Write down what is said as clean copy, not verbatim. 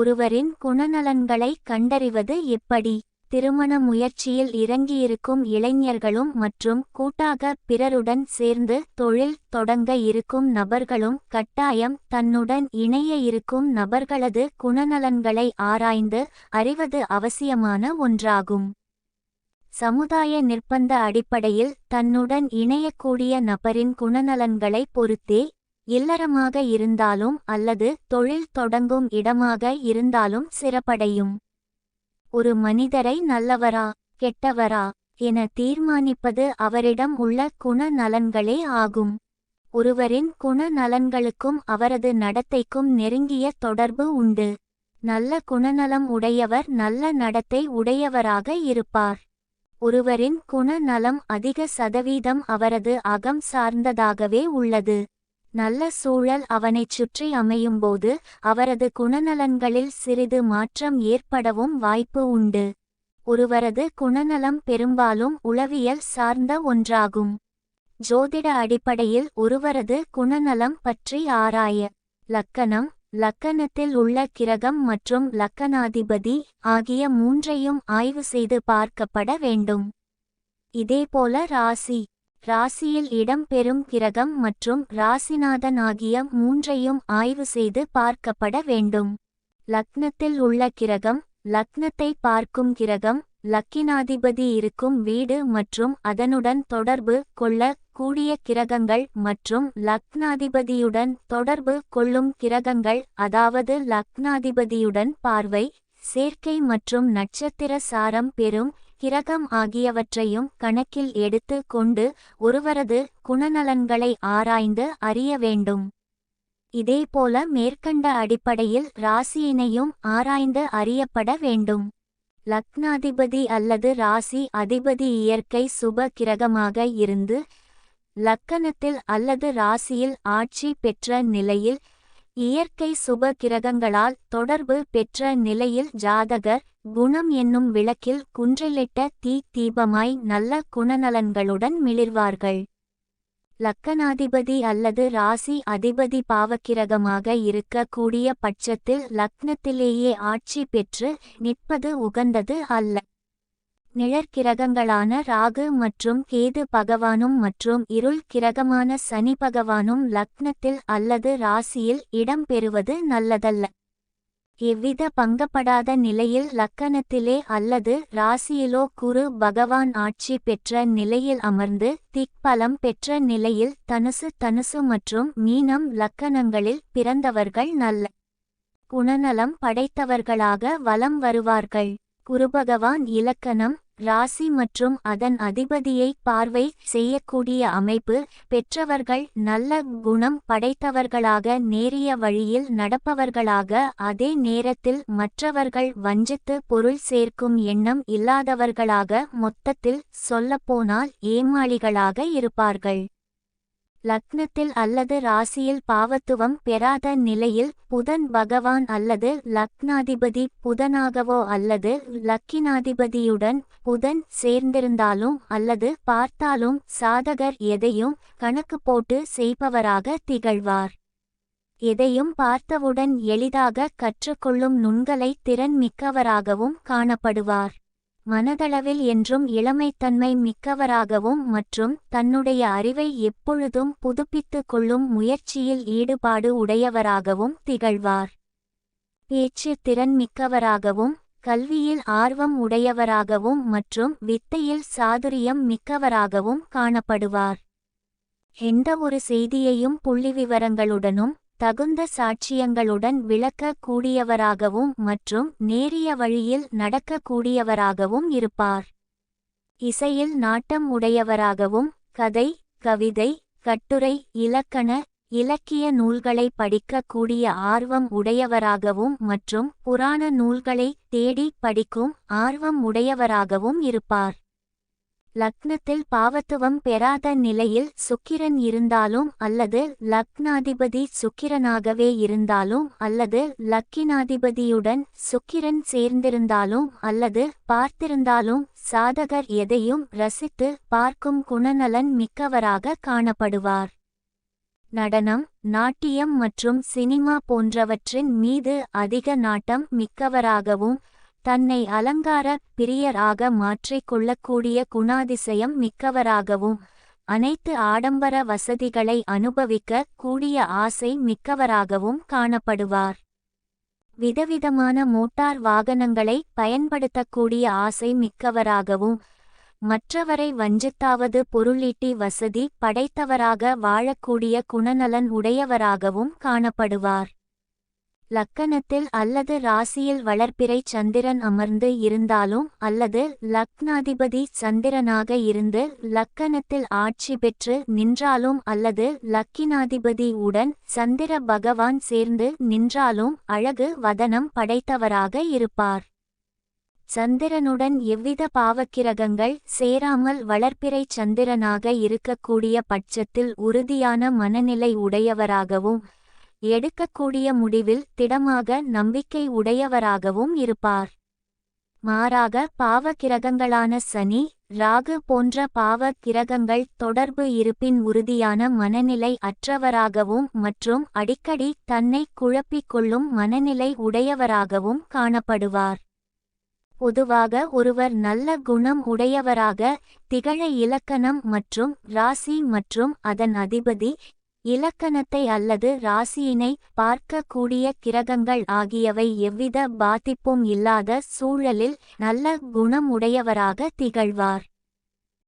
ஒருவரின் குணநலன்களை கண்டறிவது எப்படி? திருமண முயற்சியில் இறங்கியிருக்கும் இளைஞர்களும் மற்றும் கூட்டாக பிறருடன் சேர்ந்து தொழில் தொடங்க இருக்கும் நபர்களும் கட்டாயம் தன்னுடன் இணைய இருக்கும் நபர்களது குணநலன்களை ஆராய்ந்து அறிவது அவசியமான ஒன்றாகும். சமுதாய நிர்பந்த அடிப்படையில் தன்னுடன் இணையக்கூடிய நபரின் குணநலன்களை பொறுத்தே இல்லறமாக இருந்தாலும் அல்லது தொழில் தொடங்கும் இடமாக இருந்தாலும் சிறப்படையும். ஒரு மனிதரை நல்லவரா கெட்டவரா என தீர்மானிப்பது அவரிடம் உள்ள குணநலன்களே ஆகும். ஒருவரின் குணநலன்களுக்கும் அவரது நடத்தைக்கும் நெருங்கிய தொடர்பு உண்டு. நல்ல குணநலம் உடையவர் நல்ல நடத்தை உடையவராக இருப்பார். ஒருவரின் குணநலம் அதிக சதவீதம் அவரது அகம் சார்ந்ததாகவே உள்ளது. நல்ல சூழல் அவனைச் சுற்றி அமையும்போது அவரது குணநலன்களில் சிறிது மாற்றம் ஏற்படவும் வாய்ப்பு உண்டு. ஒருவரது குணநலம் பெரும்பாலும் உளவியல் சார்ந்த ஒன்றாகும். ஜோதிட அடிப்படையில் ஒருவரது குணநலம் பற்றி ஆராய லக்கணம், லக்கணத்தில் உள்ள கிரகம் மற்றும் லக்கணாதிபதி ஆகிய மூன்றையும் ஆய்வு செய்து பார்க்கப்பட வேண்டும். இதேபோல ராசியில் இடம்பெறும் கிரகம் மற்றும் ராசிநாதன் ஆகிய மூன்றையும் ஆய்வு செய்து பார்க்கப்பட வேண்டும். லக்னத்தில் உள்ள கிரகம், லக்னத்தை பார்க்கும் கிரகம், லக்கினாதிபதி இருக்கும் வீடு மற்றும் அதனுடன் தொடர்பு கொள்ள கூடிய கிரகங்கள் மற்றும் லக்னாதிபதியுடன் தொடர்பு கொள்ளும் கிரகங்கள், அதாவது லக்னாதிபதியுடன் பார்வை, சேர்க்கை மற்றும் நட்சத்திர சாரம் பெறும் கிரகம் ஆகியவற்றையும் கணக்கில் எடுத்து கொண்டு ஒருவரது குணநலன்களை ஆராய்ந்து அறிய வேண்டும். இதேபோல மேற்கண்ட அடிப்படையில் ராசியினையும் ஆராய்ந்து அறியப்பட வேண்டும். லக்னாதிபதி அல்லது ராசி அதிபதி இயற்கை சுப கிரகமாக இருந்து லக்கணத்தில் அல்லது ராசியில் ஆட்சி பெற்ற நிலையில் இயற்கை சுப கிரகங்களால் தொடர்பு பெற்ற நிலையில் ஜாதகர் குணம் என்னும் விளக்கில் குன்றிலிட்ட தீபமாய் நல்ல குணநலன்களுடன் மிளிர்வார்கள். லக்கணாதிபதி அல்லது ராசி அதிபதி பாவக்கிரகமாக இருக்க கூடிய பட்சத்தில் லக்னத்திலேயே ஆட்சி பெற்று நிற்பது உகந்தது அல்ல. நிழற்கிரகங்களான ராகு மற்றும் கேது பகவானும் மற்றும் இருள் கிரகமான சனி பகவானும் லக்னத்தில் அல்லது ராசியில் இடம்பெறுவது நல்லதல்ல. எவ்வித பங்கப்படாத நிலையில் லக்கணத்திலே அல்லது ராசியிலோ குரு பகவான் ஆட்சி பெற்ற நிலையில் அமர்ந்து திக்பலம் பெற்ற நிலையில் தனுசு மற்றும் மீனம் லக்கணங்களில் பிறந்தவர்கள் நல்ல குணநலம் படைத்தவர்களாக வலம் வருவார்கள். குருபகவான் இலக்கணம், ராசி மற்றும் அதன் அதிபதியை பார்வை செய்யக்கூடிய அமைப்பு பெற்றவர்கள் நல்ல குணம் படைத்தவர்களாக நேரிய வழியில் நடப்பவர்களாக, அதே நேரத்தில் மற்றவர்கள் வஞ்சித்து பொருள் சேர்க்கும் எண்ணம் இல்லாதவர்களாக, மொத்தத்தில் சொல்லப்போனால் ஏமாளிகளாக இருப்பார்கள். லக்னத்தில் அல்லது ராசியில் பாவத்துவம் பெறாத நிலையில் புதன் பகவான் அல்லது லக்னாதிபதி புதனாகவோ அல்லது லக்கினாதிபதியுடன் புதன் சேர்ந்திருந்தாலும் அல்லது பார்த்தாலும் சாதகர் எதையும் கணக்கு போட்டு செய்பவராக திகழ்வார். எதையும் பார்த்தவுடன் எளிதாக கற்றுக்கொள்ளும் நுண்கலை திறன் மிக்கவராகவும் காணப்படுவார். மனதளவில் என்றும் இளமைத்தன்மை மிக்கவராகவும் மற்றும் தன்னுடைய அறிவை எப்பொழுதும் புதுப்பித்து கொள்ளும் முயற்சியில் ஈடுபாடு உடையவராகவும் திகழ்வார். பேச்சு திறன் மிக்கவராகவும் கல்வியில் ஆர்வம் உடையவராகவும் மற்றும் வித்தையில் சாதுரியம் மிக்கவராகவும் காணப்படுவார். எந்த ஒரு செய்தியையும் புள்ளிவிவரங்களுடனும் தகுந்த சாட்சியங்களுடன் விளக்க கூடியவராகவும் மற்றும் நேரிய வழியில் நடக்க கூடியவராகவும் இருப்பார். இசையில் நாட்டம் உடையவராகவும் கதை, கவிதை, கட்டுரை, இலக்கிய நூல்களை படிக்க கூடிய ஆர்வம் உடையவராகவும் மற்றும் புராண நூல்களை தேடி படிக்கும் ஆர்வம் உடையவராகவும் இருப்பார். லக்னத்தில் பாவத்துவம் பெறாத நிலையில் சுக்கிரன் இருந்தாலும் அல்லது லக்னாதிபதி சுக்கிரனாகவே இருந்தாலும் அல்லது லக்கினாதிபதியுடன் சுக்கிரன் சேர்ந்திருந்தாலும் அல்லது பார்த்திருந்தாலும் சாதகர் எதையும் ரசித்து பார்க்கும் குணநலன் மிக்கவராக காணப்படுவார். நடனம், நாட்டியம் மற்றும் சினிமா போன்றவற்றின் மீது அதிக நாட்டம் மிக்கவராகவும் தன்னை அலங்கார பிரியராக மாற்றிக் கொள்ளக்கூடிய குணாதிசயம் மிக்கவராகவும் அனைத்து ஆடம்பர வசதிகளை அனுபவிக்க கூடிய ஆசை மிக்கவராகவும் காணப்படுவார். விதவிதமான மோட்டார் வாகனங்களை பயன்படுத்தக்கூடிய ஆசை மிக்கவராகவும் மற்றவரை வஞ்சித்தாவது பொருளீட்டி வசதி படைத்தவராக வாழக்கூடிய குணநலன் உடையவராகவும் காணப்படுவார். லக்கணத்தில் அல்லது ராசியில் வளர்பிறை சந்திரன் அமர்ந்து இருந்தாலும் அல்லது லக்னாதிபதி சந்திரனாக இருந்து லக்கணத்தில் ஆட்சி பெற்று நின்றாலும் அல்லது லக்கினாதிபதி உடன் சந்திர பகவான் சேர்ந்து நின்றாலும் அழகு வதனம் படைத்தவராக இருப்பார். சந்திரனுடன் எவ்வித பாவக்கிரகங்கள் சேராமல் வளர்பிறை சந்திரனாக இருக்கக்கூடிய பட்சத்தில் உறுதியான மனநிலை உடையவராகவும் எடுக்கக்கூடிய முடிவில் திடமாக நம்பிக்கை உடையவராகவும் இருப்பார். மாறாக பாவ கிரகங்களான சனி, ராகு போன்ற பாவ கிரகங்கள் தொடர்பு இருப்பின் உறுதியான மனநிலை அற்றவராகவும் மற்றும் அடிக்கடி தன்னை குழப்பிக் கொள்ளும் மனநிலை உடையவராகவும் காணப்படுவார். பொதுவாக ஒருவர் நல்ல குணம் உடையவராக திகழ இலக்கணம் மற்றும் ராசி மற்றும் அதன் அதிபதி இலக்கணத்தை அல்லது ராசியினை பார்க்கக்கூடிய கிரகங்கள் ஆகியவை எவ்வித பாதிப்பும் இல்லாத சூழலில் நல்ல குணம் உடையவராக திகழ்வார்.